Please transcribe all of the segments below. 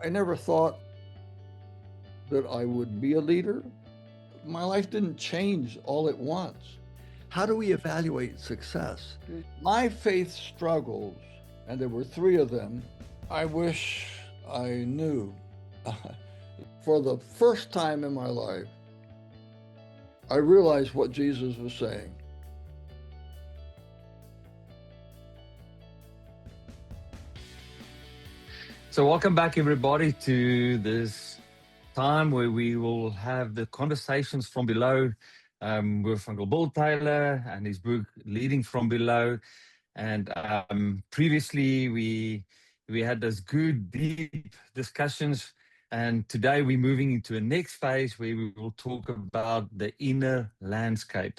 I never thought that I would be a leader. My life didn't change all at once. How do we evaluate success? My faith struggles, and there were three of them, I wish I knew. For the first time in my life, I realized what Jesus was saying. So, welcome back, everybody, to this time where we will have the conversations from below with Uncle Bill Taylor and his book Leading from Below. And previously, we had those good, deep discussions. And today, we're moving into a next phase where we will talk about the inner landscape,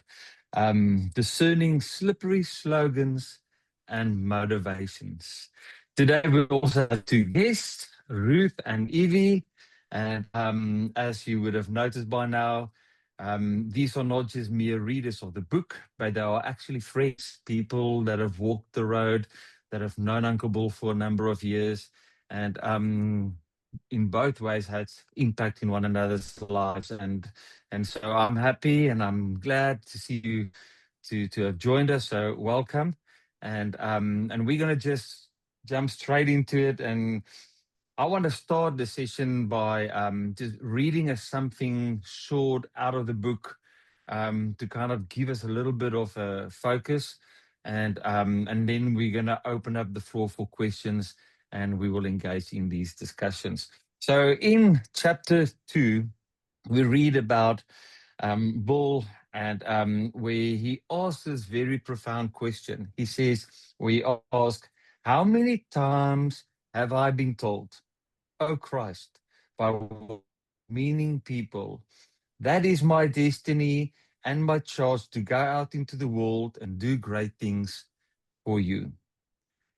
discerning slippery slogans and motivations. Today, we also have two guests, Ruth and Evi. And as you would have noticed by now, these are not just mere readers of the book, but they are actually friends, people that have walked the road, that have known Uncle Bull for a number of years, and in both ways had impact in one another's lives. And so I'm happy and I'm glad to see you to have joined us. So welcome, and we're gonna just jump straight into it. And I want to start the session by just reading us something short out of the book to kind of give us a little bit of a focus, and then we're going to open up the floor for questions, and we will engage in these discussions. So, in chapter 2, we read about Bull, and where he asks this very profound question. He says, "We ask, how many times have I been told, O Christ, by meaning people, that is my destiny and my charge to go out into the world and do great things for you?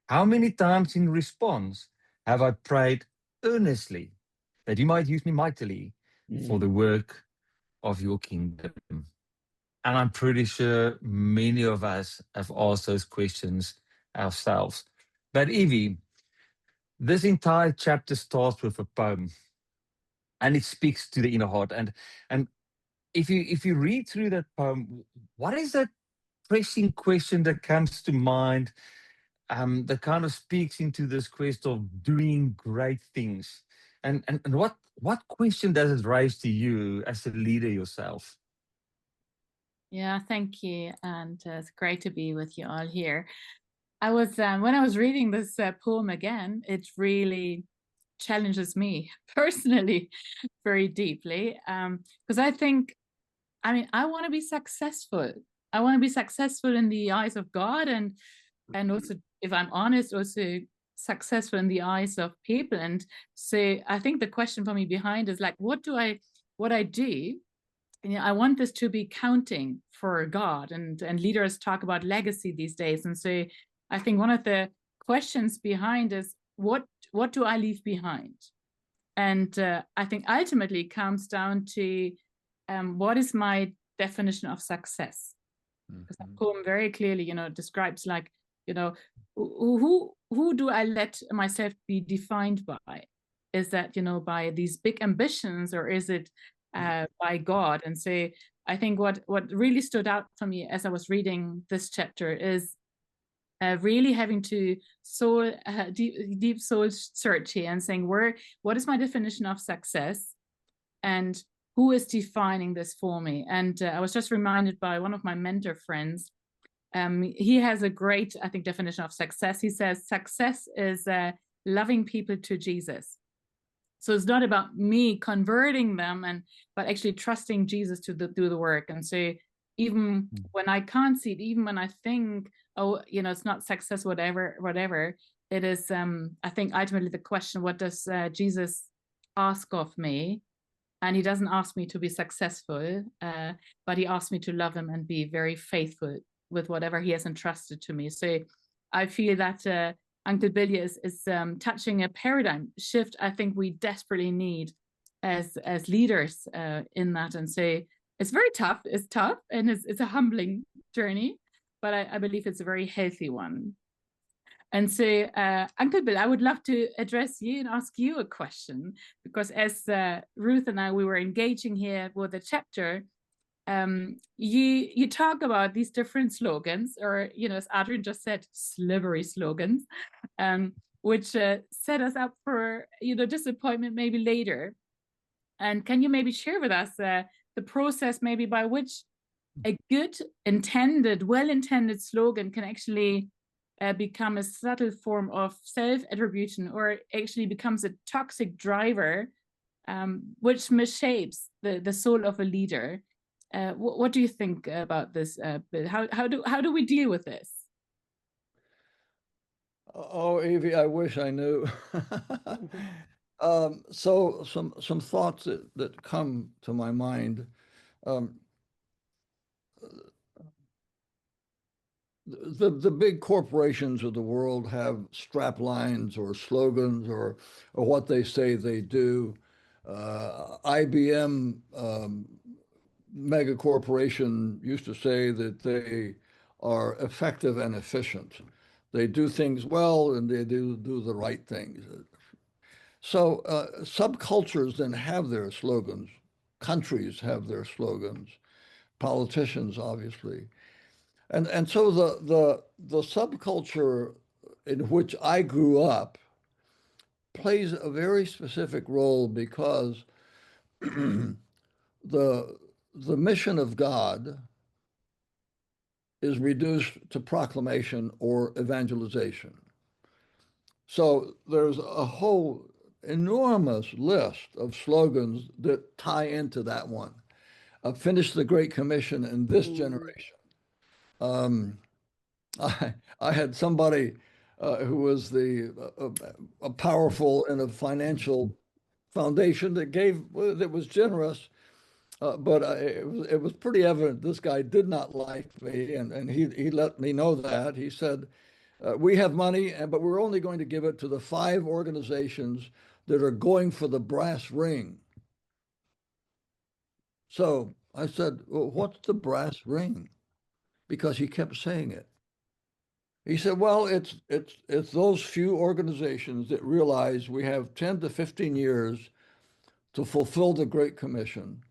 How many times in response have I prayed earnestly that you might use me mightily for the work of your kingdom?" And I'm pretty sure many of us have asked those questions ourselves. But Evie, this entire chapter starts with a poem, and it speaks to the inner heart. And if you read through that poem, what is that pressing question that comes to mind, that kind of speaks into this quest of doing great things? And what question does it raise to you as a leader yourself? Yeah, thank you. And it's great to be with you all here. I was, when I was reading this poem again, it really challenges me personally very deeply. Because I think, I mean, I want to be successful. I want to be successful in the eyes of God, and also, if I'm honest, also successful in the eyes of people. And so I think the question for me behind is like, what I do, I want this to be counting for God, and leaders talk about legacy these days. And so I think one of the questions behind is what do I leave behind? And I think ultimately it comes down to what is my definition of success? Because that poem very clearly, describes like, who do I let myself be defined by? Is that, by these big ambitions, or is it by God? And so I think what really stood out for me as I was reading this chapter is really having to deep soul search here and saying, what is my definition of success, and who is defining this for me? And I was just reminded by one of my mentor friends. He has a great, I think, definition of success. He says success is loving people to Jesus. So it's not about me converting them, but actually trusting Jesus to do the work. And so even when I can't see it, even when I think, oh, it's not success, whatever, it is, I think ultimately the question, what does Jesus ask of me? And he doesn't ask me to be successful, but he asks me to love him and be very faithful with whatever he has entrusted to me. So I feel that Uncle Billy is touching a paradigm shift I think we desperately need as leaders in that. And so it's very tough. It's tough, and it's a humbling journey, but I believe it's a very healthy one. And so, Uncle Bill, I would love to address you and ask you a question, because as Ruth and I, we were engaging here with the chapter, you talk about these different slogans, or, as Adriaan just said, slippery slogans, which set us up for, disappointment maybe later. And can you maybe share with us the process maybe by which a good intended, well-intended slogan can actually become a subtle form of self-attribution, or actually becomes a toxic driver, which mishapes the soul of a leader? What do you think about this, Bill? How do we deal with this? Oh, Evi, I wish I knew. So some thoughts that come to my mind. The big corporations of the world have strap lines or slogans or what they say they do. IBM, mega corporation, used to say that they are effective and efficient. They do things well and they do the right things. So subcultures then have their slogans. Countries have their slogans. Politicians, obviously. And so the subculture in which I grew up plays a very specific role because the mission of God is reduced to proclamation or evangelization. So there's a whole enormous list of slogans that tie into that one. Finish the Great Commission in this generation. I had somebody who was a powerful in a financial foundation that was generous, but it was pretty evident this guy did not like me, and he let me know that. He said, "We have money, but we're only going to give it to the 5 organizations that are going for the brass ring." So I said, "Well, what's the brass ring?" Because he kept saying it. He said, "Well, it's those few organizations that realize we have 10 to 15 years to fulfill the Great Commission."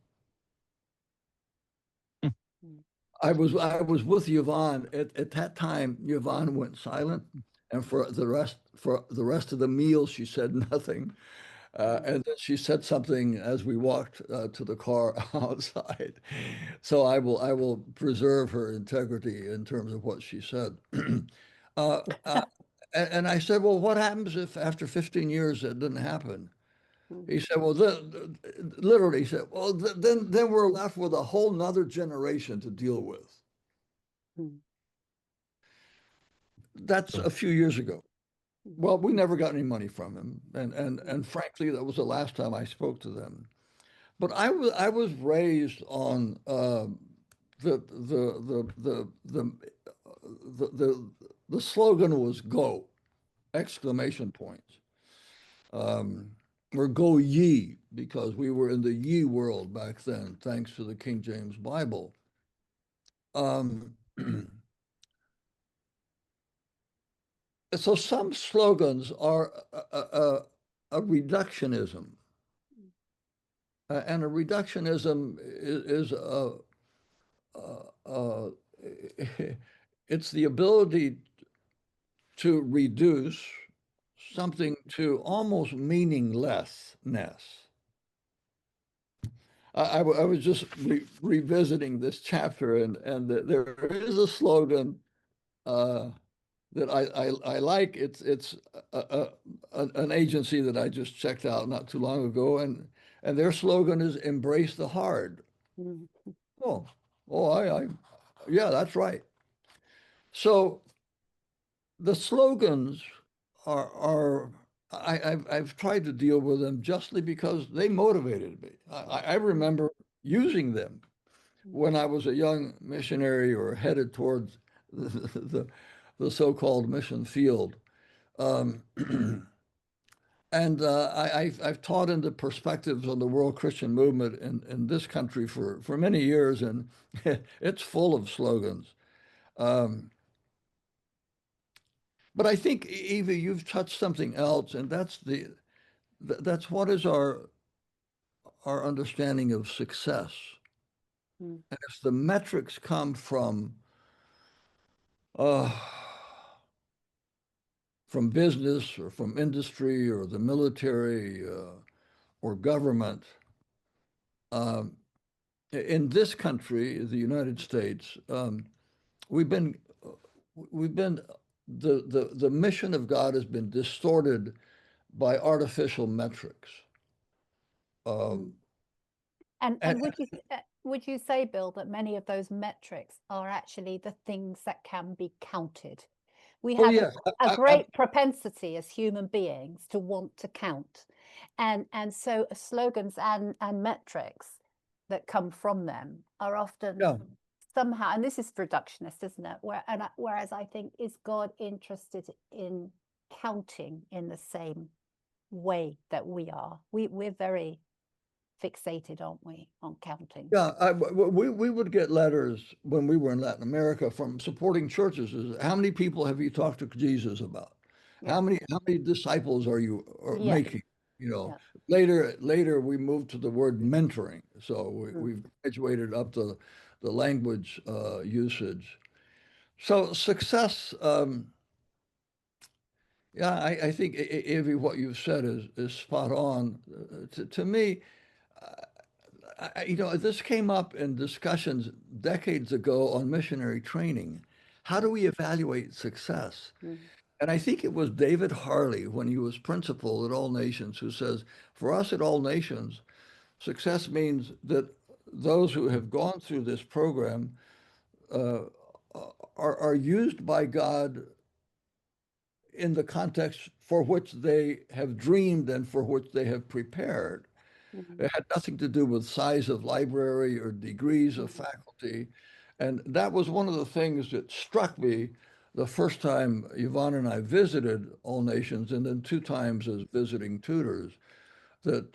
I was with Yvonne at that time. Yvonne went silent, and for the rest of the meal, she said nothing. And then she said something as we walked to the car outside. So I will preserve her integrity in terms of what she said. uh, uh, and I said, "Well, what happens if after 15 years it didn't happen?" He said, "Well, literally," he said, "Well, then we're left with a whole nother generation to deal with." That's a few years ago. Well, we never got any money from him, and frankly, that was the last time I spoke to them. But I was raised on the the the the the slogan was "Go!" exclamation points. Or "Go ye," because we were in the ye world back then, thanks to the King James Bible. So some slogans are a reductionism. And a reductionism is it's the ability to reduce something to almost meaninglessness. I was just revisiting this chapter, and there is a slogan that I like. It's an agency that I just checked out not too long ago, and their slogan is "Embrace the hard." Oh, yeah, that's right. So the slogans are I've tried to deal with them justly because they motivated me. I remember using them when I was a young missionary or headed towards the so-called mission field. Um, and I've taught in the perspectives on the world Christian movement in this country for many years, and it's full of slogans. But I think, Evie, you've touched something else, and that's what is our understanding of success. Mm. And if the metrics come uh, from business or from industry or the military or government, um, in this country, the United States, we've been we've been the mission of God has been distorted by artificial metrics. Um, And and would you say, Bill, that many of those metrics are actually the things that can be counted? We oh have yeah, a great propensity as human beings to want to count, and so slogans and metrics that come from them are often yeah. somehow, and this is reductionist, isn't it? Whereas I think, is God interested in counting in the same way that we are? We're very fixated, aren't we, on counting? Yeah, we would get letters when we were in Latin America from supporting churches. How many people have you talked to Jesus about? Yeah. How many disciples are you Yeah. making? You know, Yeah. later we moved to the word mentoring. So we've graduated up to the language usage. So success, yeah, I think, Ivy, what you've said is spot on. To me, you know, this came up in discussions decades ago on missionary training. How do we evaluate success? And I think it was David Harley, when he was principal at All Nations, who says, for us at All Nations, success means that those who have gone through this program uh, are used by God in the context for which they have dreamed and for which they have prepared. It had nothing to do with size of library or degrees of faculty. And that was one of the things that struck me the first time Yvonne and I visited All Nations, and then two times as visiting tutors, that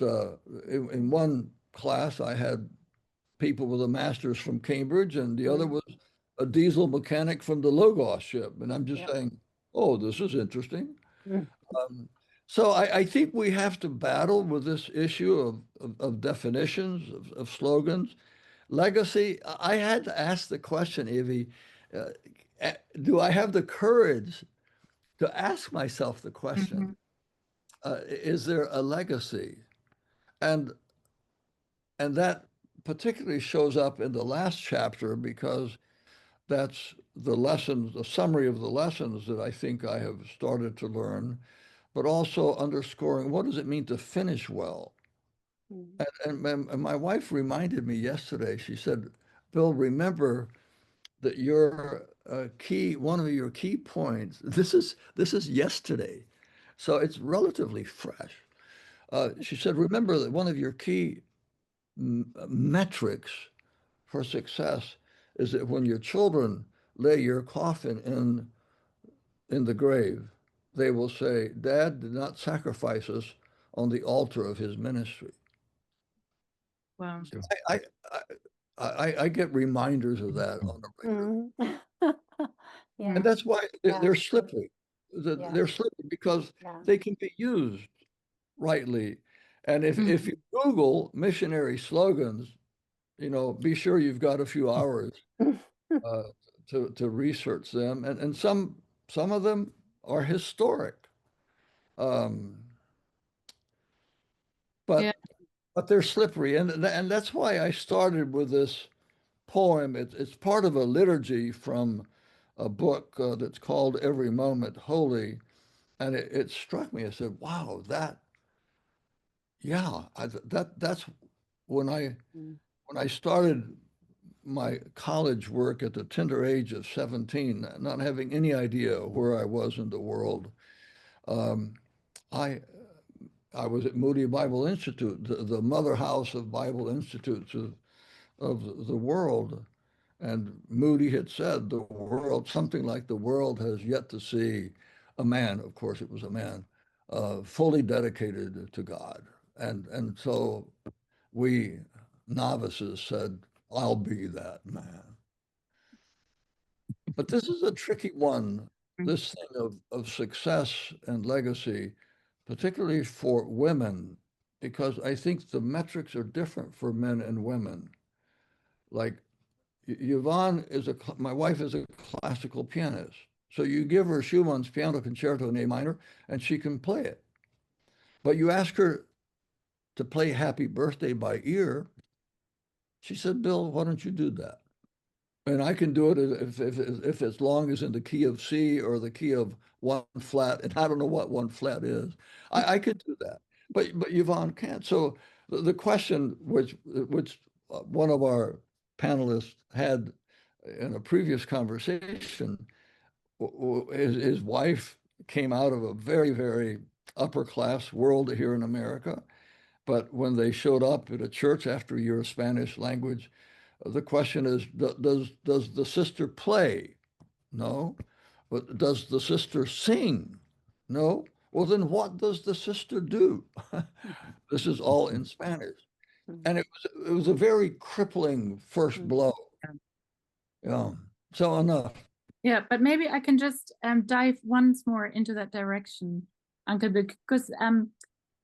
in one class I had people with a master's from Cambridge, and the other was a diesel mechanic from the Logos ship. And I'm just saying, oh, this is interesting. So I think we have to battle with this issue of definitions, of slogans. Legacy, I had to ask the question, Evie, do I have the courage to ask myself the question, is there a legacy? And that particularly shows up in the last chapter, because that's the lessons, the summary of the lessons that I think I have started to learn, but also underscoring what does it mean to finish well. And my wife reminded me yesterday, she said, Bill, remember that your one of your key points, this is yesterday, so it's relatively fresh. She said, remember that one of your key metrics for success is that when your children lay your coffin in the grave, they will say, Dad did not sacrifice us on the altar of his ministry. Wow. So I get reminders of that on a regular. Yeah. And that's why they're slippery. Yeah. They're slippery because they can be used rightly. And if you Google missionary slogans, you know, be sure you've got a few hours to research them. And some of them are historic. But Yeah. but they're slippery. And that's why I started with this poem. It's part of a liturgy from a book that's called Every Moment Holy. And it struck me. I said, wow, that's when I started my college work at the tender age of 17, not having any idea where I was in the world. Um, I I was at Moody Bible Institute, the mother house of Bible institutes of the world. And Moody had said the world, something like the world has yet to see a man, of course it was a man, fully dedicated to God. And so we novices said, I'll be that man. But this is a tricky one, this thing of success and legacy, particularly for women, because I think the metrics are different for men and women. Like Yvonne my wife is a classical pianist. So you give her Schumann's Piano Concerto in A minor and she can play it. But you ask her to play Happy Birthday by ear, she said, Bill, why don't you do that? And I can do it if as long as in the key of C or the key of one flat, and I don't know what one flat is. I could do that, but Yvonne can't. So the question which one of our panelists had in a previous conversation, his wife came out of a very, very upper class world here in America, but when they showed up at a church after a year of Spanish language, the question is, does the sister play? No. But does the sister sing? No. Well, then what does the sister do? This is all in Spanish. And it was a very crippling first blow. Yeah. So enough. Yeah, but maybe I can just dive once more into that direction, Uncle, because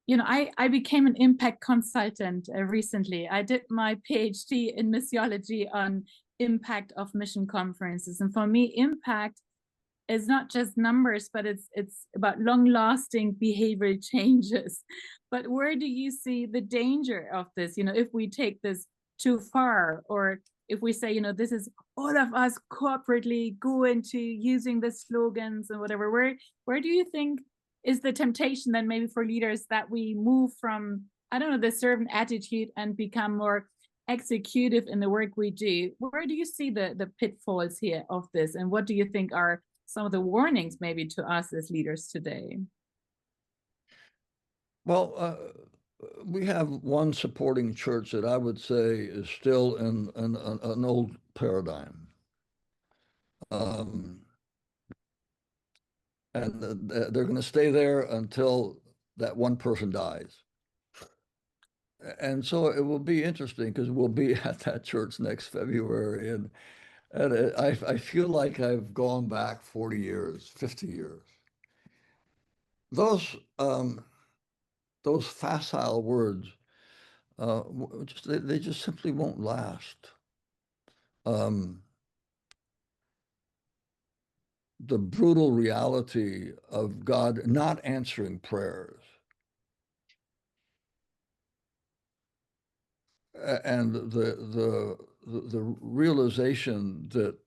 you know, I became an impact consultant recently. I did my PhD in missiology on impact of mission conferences. And for me, impact is not just numbers, but it's about long-lasting behavioral changes. But where do you see the danger of this? You know, if we take this too far, or if we say, you know, this is all of us corporately go into using the slogans and whatever, where do you think is the temptation then maybe for leaders that we move from, I don't know, the servant attitude and become more executive in the work we do? Where do you see the pitfalls here of this? And what do you think are some of the warnings maybe to us as leaders today? Well, we have one supporting church that I would say is still in an old paradigm. And they're going to stay there until that one person dies. And so it will be interesting because we'll be at that church next February. And I feel like I've gone back 40 years, 50 years. Those facile words, they just simply won't last. The brutal reality of God not answering prayers, and the realization that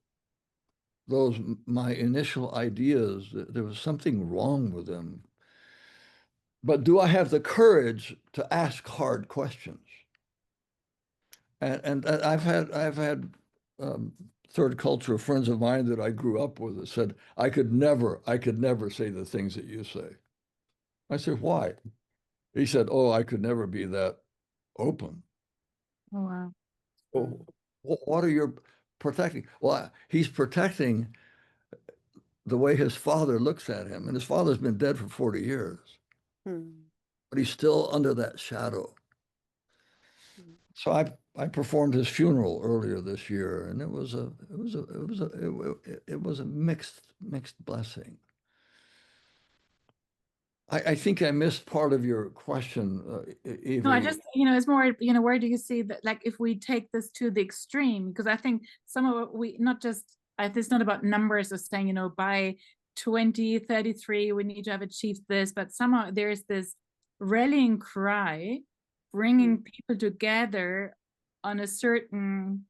my initial ideas, that there was something wrong with them. But do I have the courage to ask hard questions? And I've had third culture friends of mine that I grew up with that said, I could never say the things that you say. I said, why? He said, oh, I could never be that open. Oh, wow. Well, what are you protecting? Well, he's protecting the way his father looks at him. And his father's been dead for 40 years. But he's still under that shadow. So I performed his funeral earlier this year, and it was a mixed blessing. I think I missed part of your question, Evi. No, I just, you know, it's more, you know, where do you see that, like, if we take this to the extreme? Because I think some of it, we not just, it's not about numbers of saying, you know, by 2033, we need to have achieved this, but somehow there's this rallying cry, bringing people together on a certain,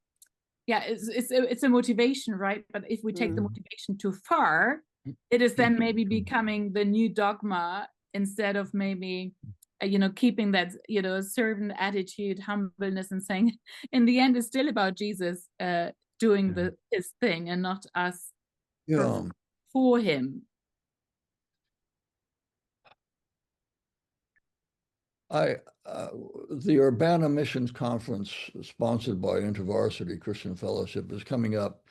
yeah, it's a motivation, right? But if we take the motivation too far, it is then maybe becoming the new dogma instead of maybe, you know, keeping that, you know, servant attitude, humbleness, and saying, in the end, it's still about Jesus doing his thing and not us for him. The Urbana Missions Conference, sponsored by InterVarsity Christian Fellowship, is coming up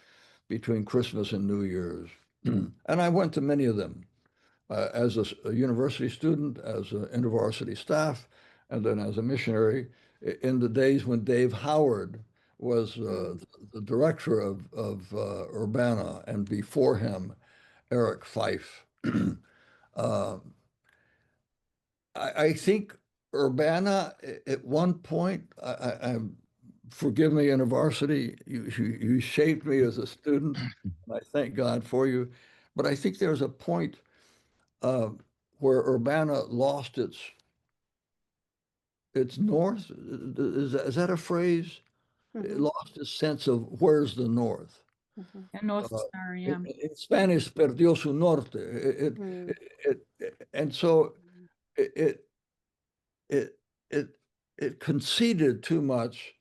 between Christmas and New Year's. And I went to many of them as a university student, as an InterVarsity staff, and then as a missionary in the days when Dave Howard was the director of Urbana, and before him. Eric Fife. uh, I think Urbana at one point, forgive me, University, you shaped me as a student, and I thank God for you. But I think there's a point uh, where Urbana lost its north. Is that a phrase? It Mhm, lost its sense of where's the north. mhm, Yeah, North Uh, Star, yeah. in Spanish, perdió su norte. mm, And so it it it it conceded too much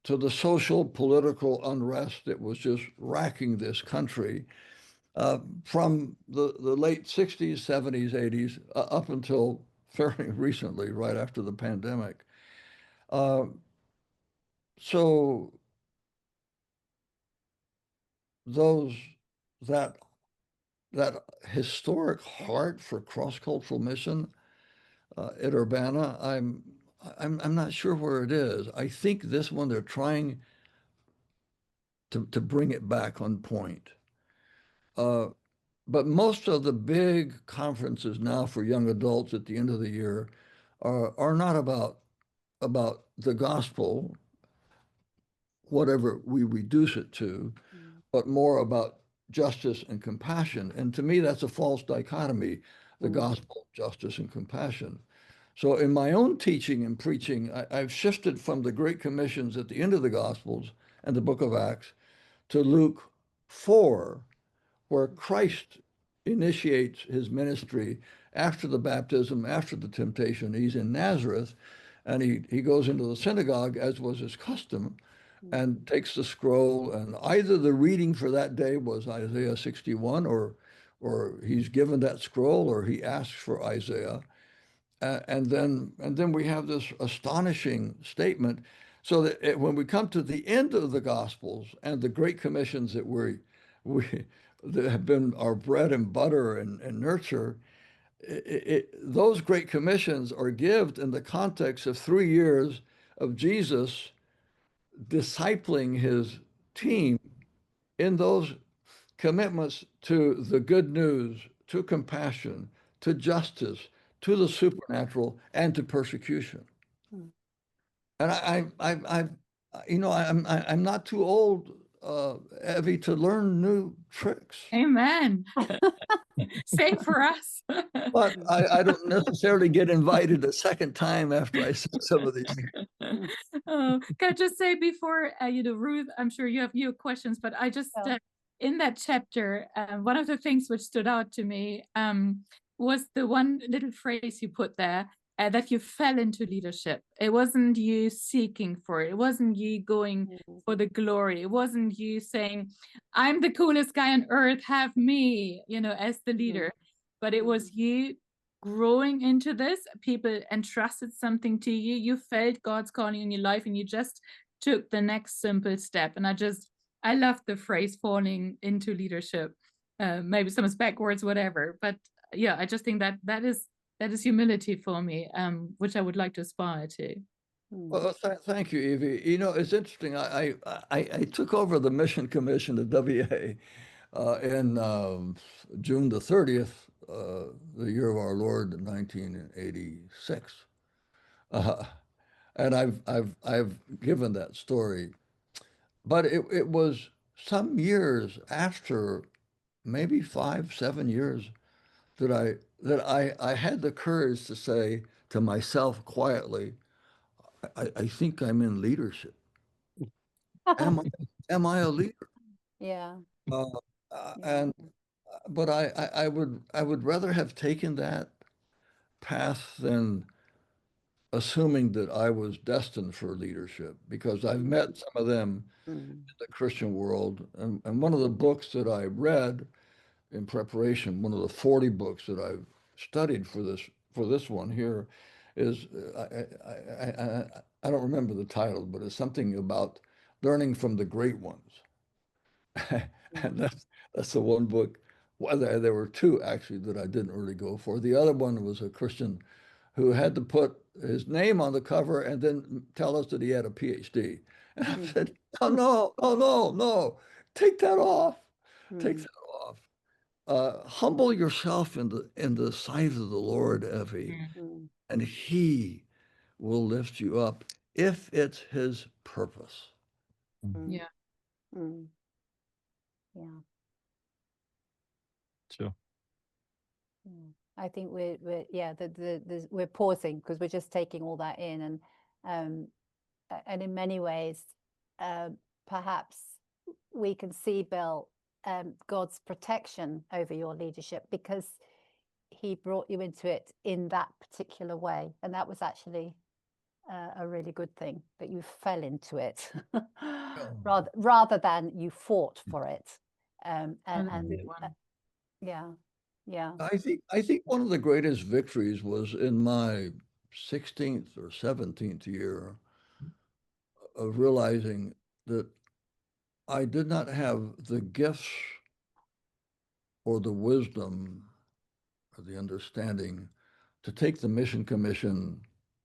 to the social political unrest that was just racking this country from the late 60s, 70s, 80s up until fairly recently, right after the pandemic. Uh, so those that that historic heart for cross-cultural mission at Urbana, I'm not sure where it is. I think this one they're trying to bring it back on point. Uh, but most of the big conferences now for young adults at the end of the year are not about the gospel, whatever we reduce it to, mm, but more about justice and compassion. And to me, that's a false dichotomy, the mm, gospel, justice, and compassion. So in my own teaching and preaching, I've shifted from the great commissions at the end of the Gospels and the book of Acts to Luke 4, where Christ initiates his ministry after the baptism, after the temptation. He's in Nazareth, and he goes into the synagogue, as was his custom, mm, and takes the scroll. And either the reading for that day was Isaiah 61, or he's given that scroll, or he asks for Isaiah. And then we have this astonishing statement. So that when we come to the end of the Gospels and the great commissions we that have been our bread and butter and nurture, those great commissions are given in the context of 3 years of Jesus discipling his mm, team in those commitments to the good news, to compassion, to justice, to the supernatural, and to persecution. mm. And I'm not too old, Evie, to learn new tricks, Amen. Same for us. but I don't necessarily get invited a second time after I see some of these. Oh, can I just say before, Ruth, I'm sure you have your questions, but I just, Yeah. in that chapter, one of the things which stood out to me was the one little phrase you put there, that you fell into leadership. It wasn't you seeking for it. It wasn't you going Mm, for the glory. It wasn't you saying, I'm the coolest guy on earth, have me, as the mm, leader. But it was you growing into this. People entrusted something to you. You felt God's calling in your life, and you just took the next simple step. And I love the phrase falling into leadership. Maybe someone's backwards, whatever. But yeah, I just think that is humility for me, which I would like to aspire to. mm, Well, thank you, Evie. It's interesting. I took over the mission commission at WA in June the 30th, the year of our Lord, 1986. Uh, and I've given that story, but it was some years after, maybe 5, 7 years, that I had the courage to say to myself quietly, I think I'm in leadership. Am I a leader? yeah. Uh, Yeah. and but I would rather have taken that path than assuming that I was destined for leadership, because I've met some of them Mm, in the Christian world. And one of the books that I read in preparation, one of the 40 books that I've studied for this one here, is I don't remember the title, but it's something about learning from the great ones. And that's the one book. Well, there were two actually that I didn't really go for. The other one was a Christian who had to put his name on the cover and then tell us that he had a PhD. And I mm, said, oh no, no, no, no, take that off, take mm, that off. Humble yourself in the sight of the Lord, Evi, Mm, and He will lift you up if it's His purpose. mm, Yeah. mm. Yeah. Sure. Yeah. I think we're we're pausing because we're just taking all that in, and in many ways, perhaps we can see, Bill, God's protection over your leadership because He brought you into it in that particular way, and that was actually a really good thing that you fell into it, rather than you fought for it, and Another good one. yeah, yeah. I think one of the greatest victories was in my 16th or 17th year of realizing that I did not have the gifts or the wisdom or the understanding to take the Mission Commission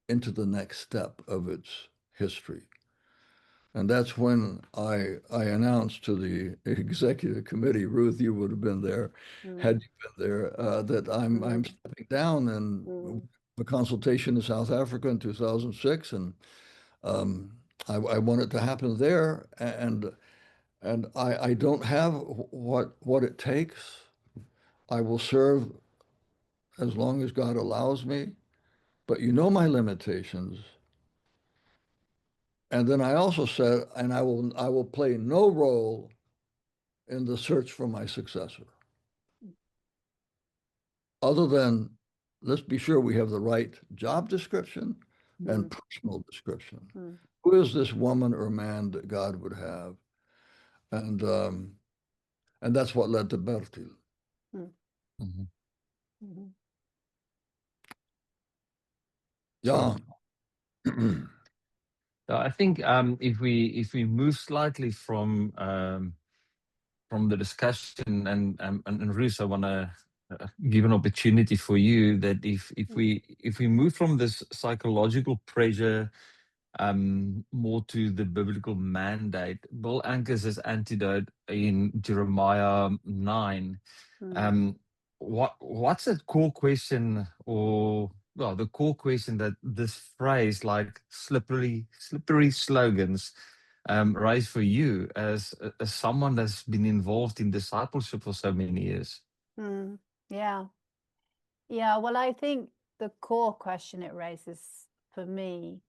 into the next step of its history. And that's when I announced to the executive committee, Ruth, you would have been there, had you been there, that I'm stepping down, and the consultation in South Africa in 2006, and I want it to happen there, and I don't have what it takes. I will serve as long as God allows me, but you know my limitations. And then I also said, and I will play no role in the search for my successor, other than let's be sure we have the right job description and personal description. Who is this woman or man that God would have? And that's what led to Bertil. Mhm. Yeah. I think if we move slightly from the discussion, and Ruth, I want to give an opportunity for you that if we move from this psychological pressure more to the biblical mandate, Bill anchors this antidote in Jeremiah 9. What's the core question, or well, the core question that this phrase like slippery slogans raise for you as someone that's been involved in discipleship for so many years? Yeah. Yeah. Well, I think the core question it raises for me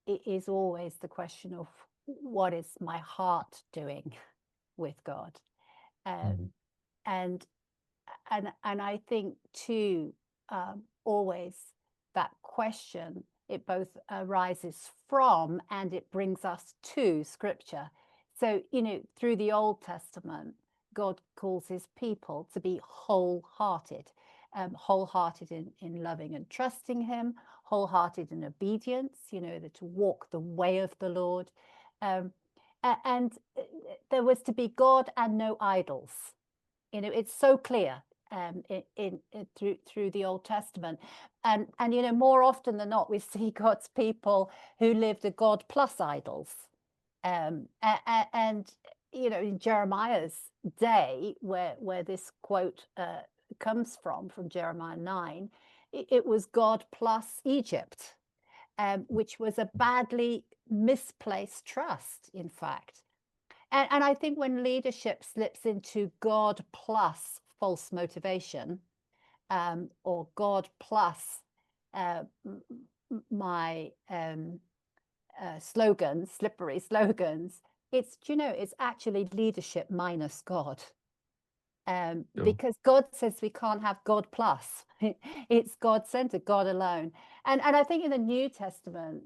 is always the question of what is my heart doing with God, and I think too, always that question, it both arises from and it brings us to Scripture. So, through the Old Testament, God calls His people to be wholehearted, wholehearted in loving and trusting Him, wholehearted in obedience, to walk the way of the Lord. And there was to be God and no idols. It's so clear in through the Old Testament, and more often than not, we see God's people who lived a God plus idols, and in Jeremiah's day, where this quote comes from Jeremiah 9, it was God plus Egypt, which was a badly misplaced trust, in fact. And I think when leadership slips into God plus false motivation, or God plus my slogans, slippery slogans, it's actually leadership minus God. Because God says we can't have God plus. It's God-centered, God alone. And I think in the New Testament,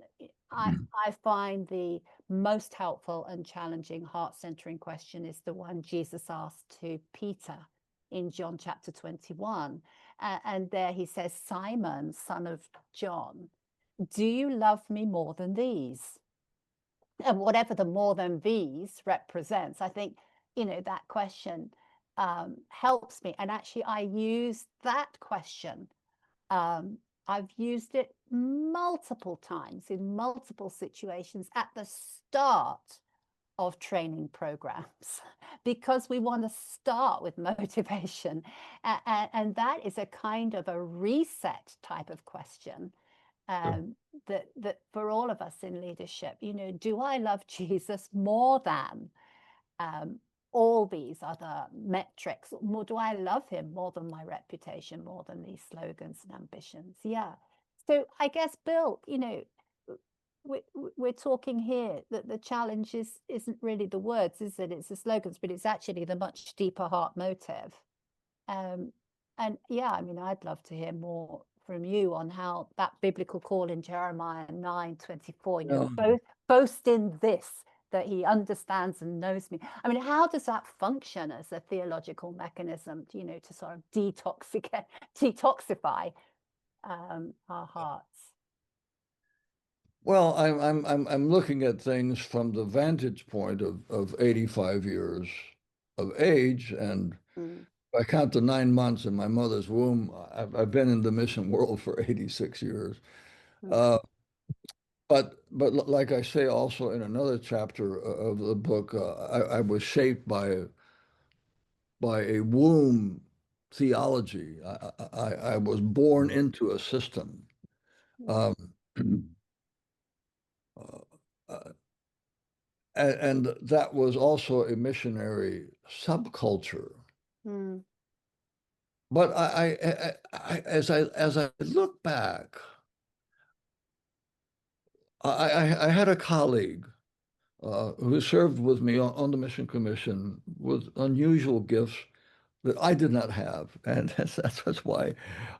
I find the most helpful and challenging heart-centering question is the one Jesus asked to Peter in John chapter 21. And there he says, Simon, son of John, do you love me more than these? And whatever the more than these represents, I think, that question helps me. And actually, I use that question. I've used it multiple times in multiple situations at the start of training programs because we want to start with motivation. And that is a kind of a reset type of question that for all of us in leadership, do I love Jesus more than all these other metrics? Or do I love him more than my reputation, more than these slogans and ambitions? Yeah. So I guess, Bill, we're talking here that the challenge isn't really the words, is it? It's the slogans, but it's actually the much deeper heart motive. And yeah, I mean, I'd love to hear more from you on how that biblical call in Jeremiah 9:24, boast in this, that he understands and knows me. I mean, how does that function as a theological mechanism, to sort of detoxify our hearts? Well, I'm looking at things from the vantage point of 85 years of age, and if I count the 9 months in my mother's womb, I've been in the mission world for 86 years. But like I say also in another chapter of the book, I was shaped by a womb theology. I was born into a system. And that was also a missionary subculture. But as I look back, I had a colleague who served with me on the mission commission with unusual gifts that I did not have, and that's why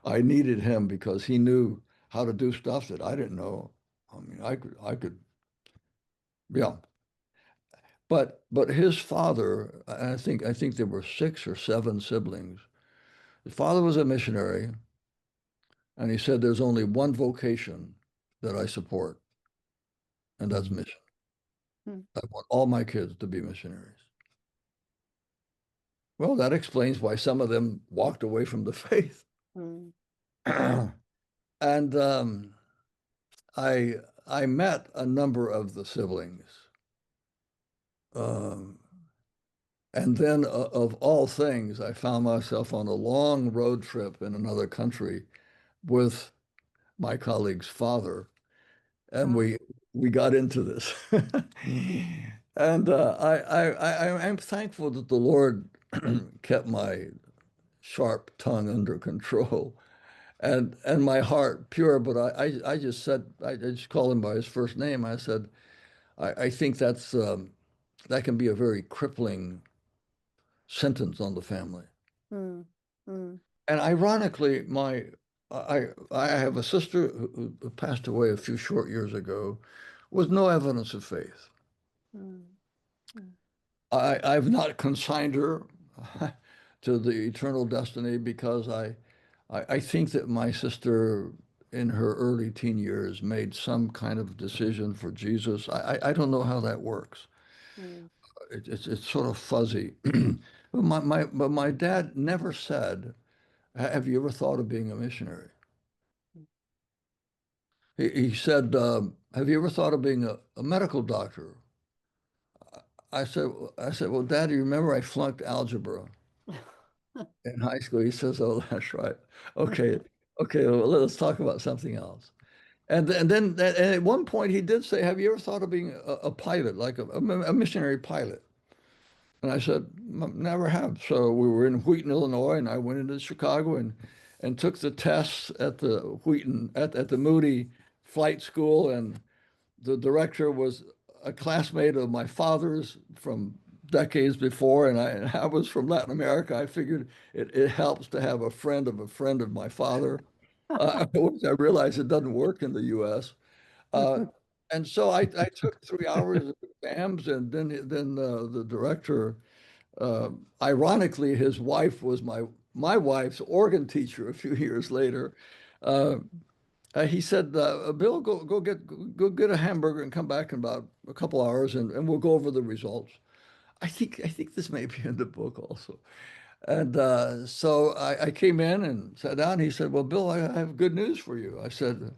I needed him, because he knew how to do stuff that I didn't know. I mean, I could, yeah. But his father, I think there were 6 or 7 siblings. His father was a missionary, and he said, there's only one vocation that I support, and that's mission. I want all my kids to be missionaries. Well, that explains why some of them walked away from the faith. And I met a number of the siblings. And then of all things, I found myself on a long road trip in another country with my colleague's father, and we got into this. And I'm thankful that the Lord kept my sharp tongue under control and my heart pure. But I just said, I just called him by his first name. I said, I think that can be a very crippling sentence on the family. And ironically, I have a sister who passed away a few short years ago with no evidence of faith. I've not consigned her to the eternal destiny, because I think that my sister in her early teen years made some kind of decision for Jesus. I don't know how that works. It's sort of fuzzy. But my dad never said, have you ever thought of being a missionary? He said, have you ever thought of being a medical doctor? I said, well, Dad, do you remember I flunked algebra in high school? He says, oh, that's right. Okay, well, let's talk about something else. And then at one point he did say, have you ever thought of being a pilot, like a missionary pilot? And I said, never have. So we were in Wheaton, Illinois, and I went into Chicago and took the tests at the Wheaton, at the Moody Flight School. And the director was a classmate of my father's from decades before, and I was from Latin America. I figured it helps to have a friend of my father. I realized it doesn't work in the U.S. And so I took 3 hours of exams, and then the director, ironically, his wife was my wife's organ teacher a few years later. He said, Bill, go get a hamburger and come back in about a couple hours, and we'll go over the results. I think this may be in the book also. And so I came in and sat down. He said, well, Bill, I have good news for you. I said,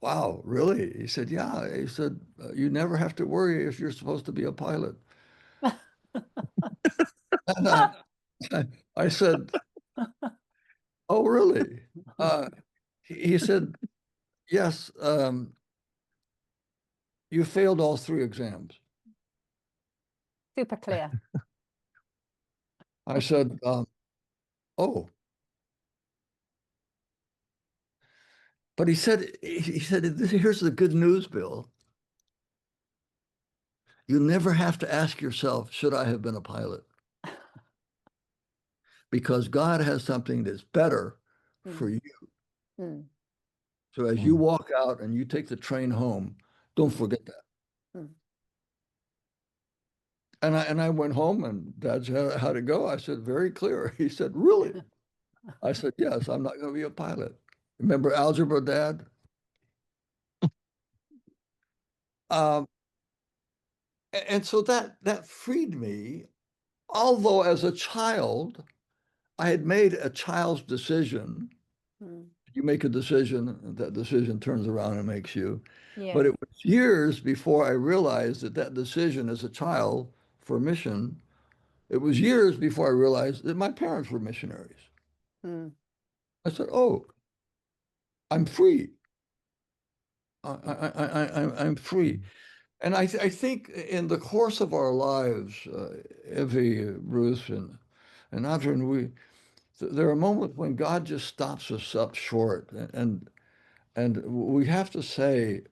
wow, really? He said, yeah. He said, you never have to worry if you're supposed to be a pilot. And I said, "Oh, really?" He said, "Yes, you failed all 3 exams." Super clear. I said, "Oh." But he said, "Here's the good news, Bill. You never have to ask yourself, should I have been a pilot? Because God has something that's better for you. Mm. So as you walk out and you take the train home, don't forget that." Mm. And I went home, and Dad said, "How'd it go?" I said, "Very clear." He said, "Really?" I said, "Yes, I'm not going to be a pilot." Remember algebra, Dad? Um, and so that freed me, although as a child, I had made a child's decision. Mm. You make a decision, and that decision turns around and makes you. Yeah. But it was years before I realized that decision as a child for mission, it was years before I realized that my parents were missionaries. Mm. I said, "Oh, I'm free. I'm free." And I think in the course of our lives, Evi, Ruth, and Adriaan, there are moments when God just stops us up short, and we have to say,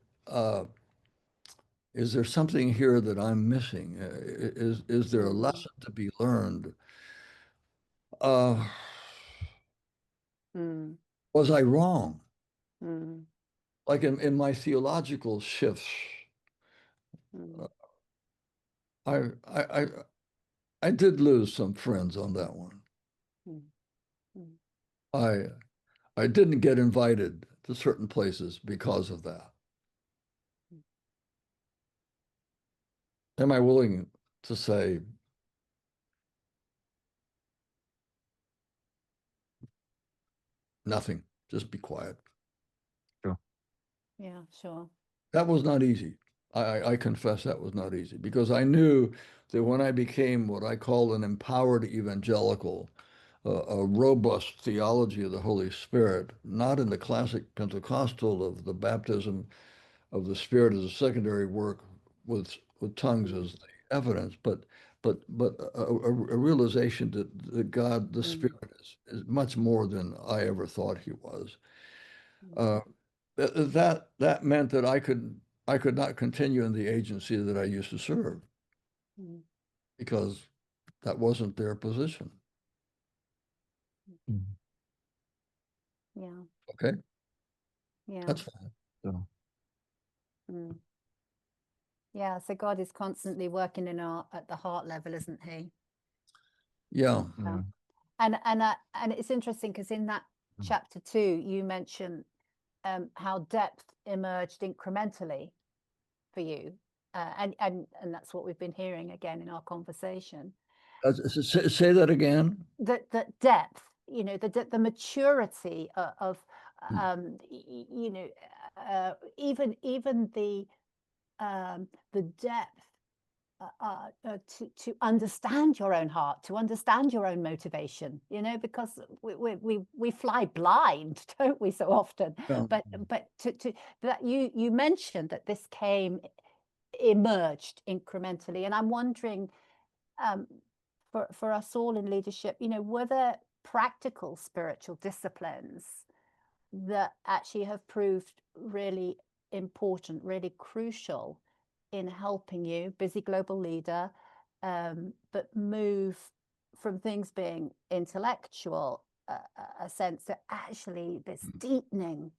is there something here that I'm missing? Is there a lesson to be learned? Uh, Mm. was I wrong? Mm. Like in my theological shifts, Mm. I, I, I, I did lose some friends on that one. Mm. Mm. I didn't get invited to certain places because of that. Am I willing to say nothing? Just be quiet. Sure. Yeah, sure. That was not easy. I confess that was not easy, because I knew that when I became what I call an empowered evangelical, a robust theology of the Holy Spirit, not in the classic Pentecostal of the baptism of the Spirit as a secondary work with tongues as the evidence, but a realization that God, the Spirit, is much more than I ever thought He was. Uh, that meant that I could not continue in the agency that I used to serve, Mm. because that wasn't their position. Yeah. Okay, Yeah. that's fine. Sure. Mm. Yeah. So God is constantly working in our at the heart level, isn't He? Yeah. Yeah. And it's interesting because in that chapter 2, you mentioned how depth emerged incrementally for you, and that's what we've been hearing again in our conversation. Say that again. That depth, the maturity of even the depth to understand your own heart, to understand your own motivation, because we fly blind, don't we, so often? Yeah. But to that you mentioned that this emerged incrementally, and I'm wondering, for us all in leadership, were there practical spiritual disciplines that actually have proved really important, really crucial in helping you, busy global leader, but move from things being intellectual, a sense that actually this deepening,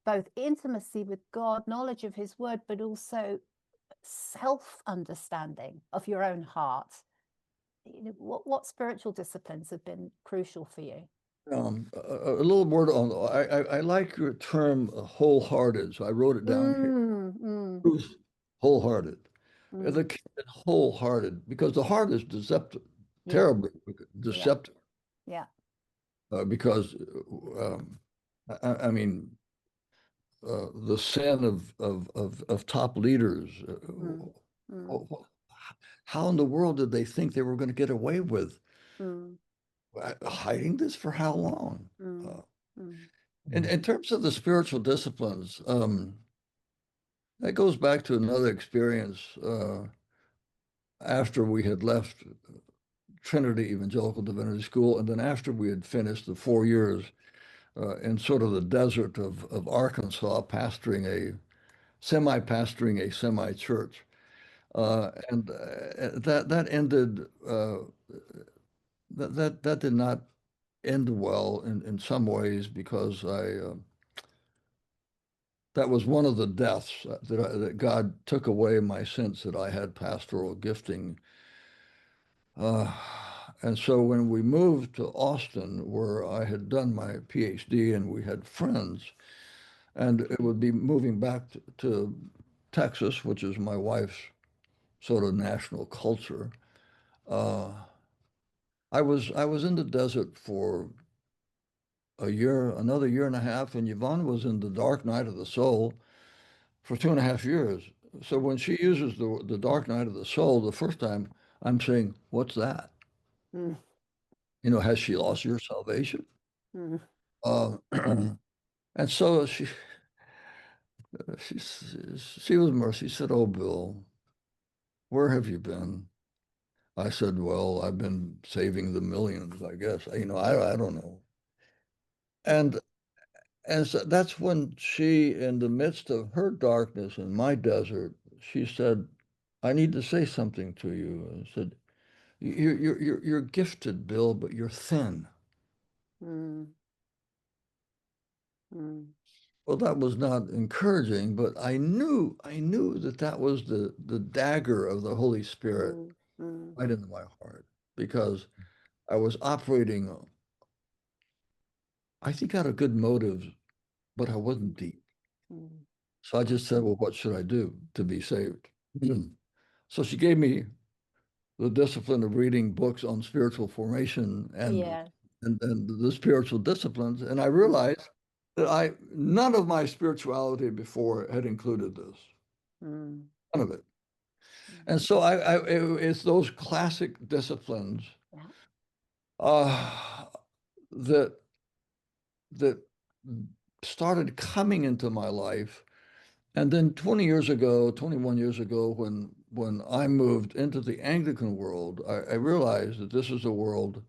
both intimacy with God, knowledge of His word, but also self-understanding of your own heart. What spiritual disciplines have been crucial for you? A little word on, I like your term wholehearted, so I wrote it down here. Truth, wholehearted. The key is wholehearted, because the heart is deceptive, terribly deceptive. Yeah. Because I mean, the sin of top leaders. how in the world did they think they were going to get away with hiding this for how long? In terms of the spiritual disciplines, that goes back to another experience after we had left Trinity Evangelical Divinity School, and then after we had finished the 4 years in sort of the desert of Arkansas, semi-pastoring a semi-church. And that ended, that did not end well in some ways, because that was one of the deaths that God took away my sense that I had pastoral gifting. And so when we moved to Austin, where I had done my PhD and we had friends, and it would be moving back to Texas, which is my wife's sort of national culture. I was in the desert for another year and a half, and Yvonne was in the dark night of the soul for 2.5 years. So when she uses the dark night of the soul, the first time, I'm saying, what's that? Has she lost your salvation? And so she was mercy. She said, oh, Bill, where have you been? I said, well, I've been saving the millions, I guess. I don't know. And so that's when she, in the midst of her darkness in my desert, she said, I need to say something to you. And said, you're gifted, Bill, but you're thin. Well, that was not encouraging, but I knew that was the dagger of the Holy Spirit right into my heart, because I was operating, I think, out of good motives, but I wasn't deep. So I just said, well, what should I do to be saved? So she gave me the discipline of reading books on spiritual formation and the spiritual disciplines. And I realized that none of my spirituality before had included this. None of it. And so it's those classic disciplines that started coming into my life. And then 21 years ago, when I moved into the Anglican world, I realized that this is a world,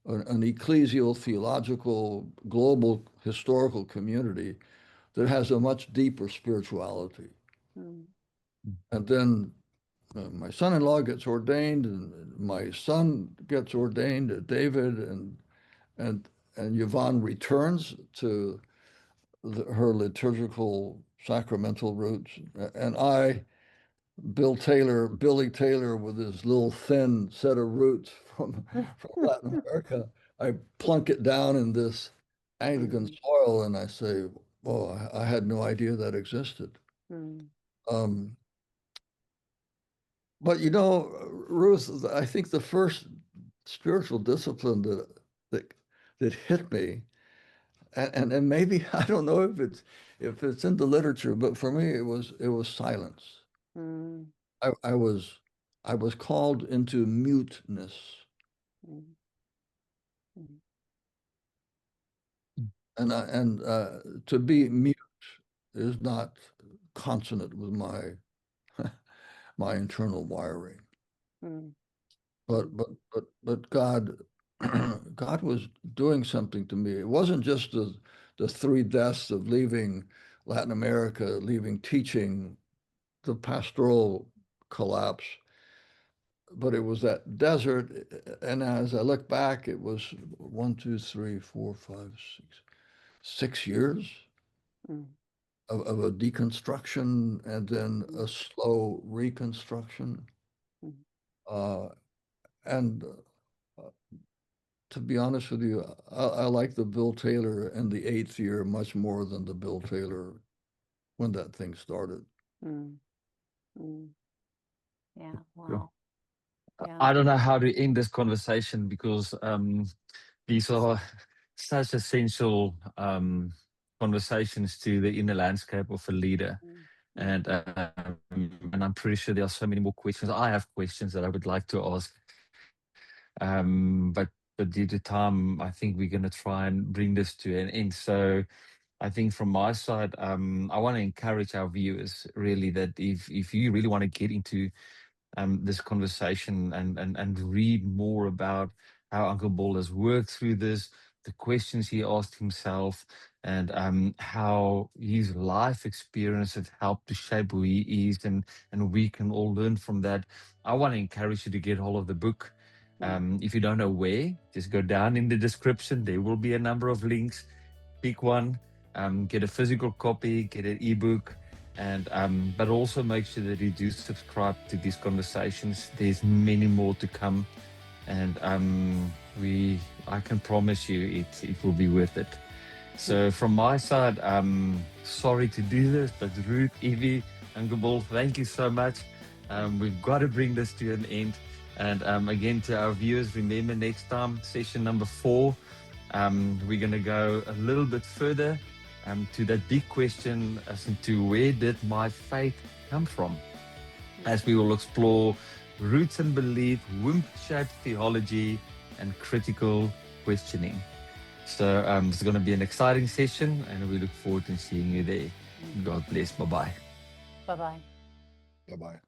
an ecclesial, theological, global, historical community that has a much deeper spirituality. And then my son-in-law gets ordained, and my son gets ordained, David, and Yvonne returns to her liturgical sacramental roots, and Billy Taylor, with his little thin set of roots from Latin America, I plunk it down in this Anglican soil, and I say, "Oh, I had no idea that existed." But Ruth, I think the first spiritual discipline that hit me, and maybe I don't know if it's in the literature, but for me it was silence. I was called into muteness. And to be mute is not consonant with my my internal wiring. But God God was doing something to me. It wasn't just the 3 deaths of leaving Latin America, leaving teaching, the pastoral collapse, but it was that desert. And as I look back, it was 1, 2, 3, 4, 5, 6 years of a deconstruction, and then a slow reconstruction. And to be honest with you, I like the Bill Taylor and the 8th year much more than the Bill Taylor when that thing started. Yeah, wow. Yeah. I don't know how to end this conversation, because these are such essential conversations to the inner landscape of a leader. And I'm pretty sure there are so many more questions. I have questions that I would like to ask. But due to time, I think we're going to try and bring this to an end. So I think from my side, I want to encourage our viewers really that if you really want to get into this conversation and read more about how Uncle Bol has worked through this, the questions he asked himself, and how his life experience has helped to shape who he is, and we can all learn from that. I want to encourage you to get hold of the book. If you don't know where, just go down in the description. There will be a number of links. Pick one, get a physical copy, get an ebook, and but also make sure that you do subscribe to these conversations. There's many more to come, and I can promise you it will be worth it. So from my side, sorry to do this, but Ruth, Evi, Uncle Bol, thank you so much. We've got to bring this to an end. And again, to our viewers, remember next time, session number 4, we're going to go a little bit further to that big question as to where did my faith come from? As we will explore roots and belief, womb-shaped theology, and critical questioning. So it's going to be an exciting session, and we look forward to seeing you there. God bless. Bye-bye. Bye-bye. Bye-bye.